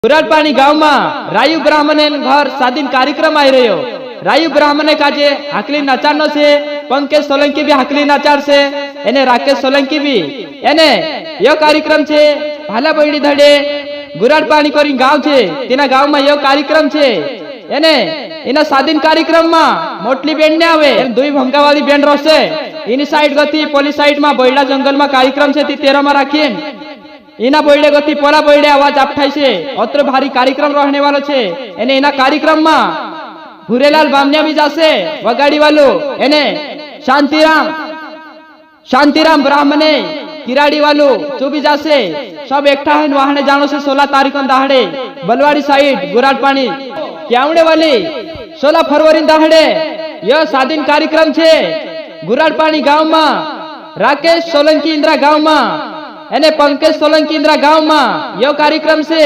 गुराडपाणी गांव में रायु ब्राह्मण घर शादी कार्यक्रम आई रह्यो। रायु ब्राह्मणे काजे हाकली नाचारनो छे, पंकज सोलंकी भी हाकली नाचार छे, एने राकेश सोलंकी भी एने यो कार्यक्रम छे। भाला बयडी धड़े गुराडपाणी कोरी गांव छे, तेना गांव में यो कार्यक्रम छे। एने एना शादी कार्यक्रम में मोटली बेंड ने आवे, दुई भंगावाली बेंड रोसे। एनी साइड गती पोली साइड में बोयडा जंगल में कार्यक्रम छे, ती तेरा में राखीन इना बोयडे गति पोला बोयडे आवाज आपठाय छे। अत्र भारी कार्यक्रम रहने वालो छे। एने इना कार्यक्रम में भूरेलाल बामनिया भी जासे वगाड़ी वालो, एने शांतिराम ब्राह्मणे किराड़ी वालो तो भी जासे। सब एकठा है वाहने जानो से 16 तारीख दाहड़े बलवाड़ी साइड गुराडपाणी क्यावड़े वाली 16 फरवरी दाहड़े यह शादी कार्यक्रम छे। गुराडपाणी गांव में राकेश सोलंकी इंदिरा गांव में एने पंकज सोलंकी इंदिरा गांव में यो कार्यक्रम से